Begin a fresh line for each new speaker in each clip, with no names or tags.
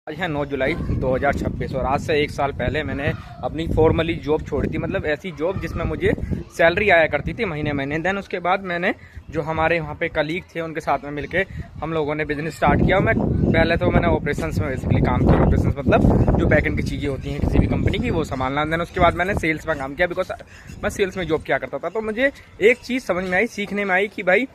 आज है 9 जुलाई 2026 और आज से 1 साल पहले मैंने अपनी फॉर्मली जॉब छोड़ी थी। मतलब ऐसी जॉब जिसमें मुझे सैलरी आया करती थी महीने महीने। देन उसके बाद मैंने जो हमारे वहाँ पे कलीग थे उनके साथ में मिलके हम लोगों ने बिजनेस स्टार्ट किया। मैं पहले तो मैंने ऑपरेशंस में बेसिकली काम किया। ऑपरेशंस मतलब जो बैक एंड की चीज़ें होती हैं किसी भी कंपनी की वो संभालना। देन उसके बाद मैंने सेल्स में काम किया, बिकॉज मैं सेल्स में जॉब किया करता था। तो मुझे एक चीज़ समझ में आई, सीखने में आई कि भाई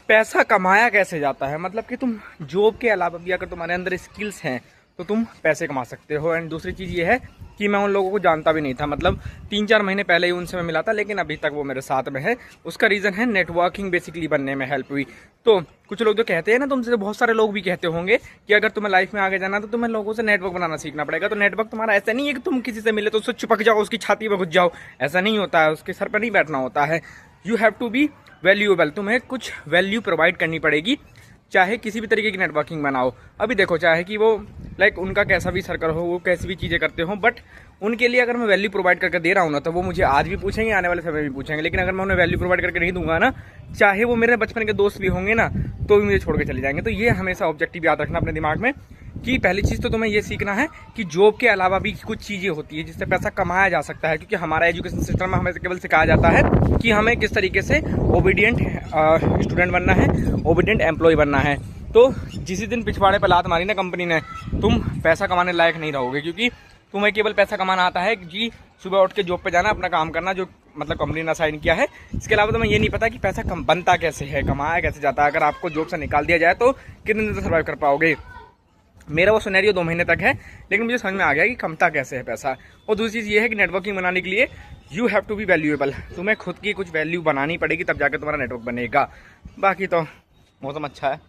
पैसा कमाया कैसे जाता है। मतलब कि तुम जॉब के अलावा भी अगर तुम्हारे अंदर स्किल्स हैं तो तुम पैसे कमा सकते हो। एंड दूसरी चीज़ ये है कि मैं उन लोगों को जानता भी नहीं था। मतलब 3-4 महीने पहले ही उनसे मैं मिला था, लेकिन अभी तक वो मेरे साथ में है। उसका रीज़न है नेटवर्किंग बेसिकली बनने में हेल्प हुई। तो कुछ लोग जो कहते हैं ना, तुमसे बहुत सारे लोग भी कहते होंगे कि अगर तुम्हें लाइफ में आगे जाना तो तुम्हें लोगों से नेटवर्क बनाना सीखना पड़ेगा। तो नेटवर्क तुम्हारा ऐसा नहीं है कि तुम किसी से मिले तो उससे चिपक जाओ, उसकी छाती पर घुस जाओ। ऐसा नहीं होता है, उसके सर पर नहीं बैठना होता है। You have to be valuable. तुम्हें कुछ वैल्यू प्रोवाइड करनी पड़ेगी, चाहे किसी भी तरीके की नेटवर्किंग बनाओ। अभी देखो, चाहे कि वो लाइक उनका कैसा भी सर्कल हो, वो कैसी भी चीज़ें करते हो, बट उनके लिए अगर मैं वैल्यू प्रोवाइड करके दे रहा हूँ ना, तो वो मुझे आज भी पूछेंगे, आने वाले समय में भी पूछेंगे। लेकिन अगर मैं उन्हें वैल्यू प्रोवाइड करके नहीं दूंगा ना, चाहे वो मेरे बचपन के दोस्त भी होंगे ना, तो भी मुझे छोड़ के चले जाएंगे। तो ये हमेशा ऑब्जेक्टिव याद रखना अपने दिमाग में कि पहली चीज़ तो तुम्हें ये सीखना है कि जॉब के अलावा भी कुछ चीज़ें होती है जिससे पैसा कमाया जा सकता है। क्योंकि हमारा एजुकेशन सिस्टम में हमें केवल सिखाया जाता है कि हमें किस तरीके से ओबीडियंट स्टूडेंट बनना है, ओबीडियंट एम्प्लॉय बनना है। तो जिस दिन पिछवाड़े पर लात मारी ना कंपनी ने, तुम पैसा कमाने लायक नहीं रहोगे। क्योंकि तुम्हें केवल पैसा कमाना आता है जी, सुबह उठ के जॉब पे जाना, अपना काम करना जो मतलब कंपनी ने असाइन किया है। इसके अलावा तुम्हें ये नहीं पता कि पैसा बनता कैसे है, कमाया कैसे जाता है। अगर आपको जॉब से निकाल दिया जाए तो कितने दिन तक सर्वाइव कर पाओगे। मेरा वो सिनेरियो 2 महीने तक है, लेकिन मुझे समझ में आ गया कि कमता कैसे है पैसा। और दूसरी चीज़ ये है कि नेटवर्किंग बनाने के लिए you have to be valuable. तुम्हें खुद की कुछ वैल्यू बनानी पड़ेगी, तब जाकर तुम्हारा नेटवर्क बनेगा। बाकी तो मौसम अच्छा है।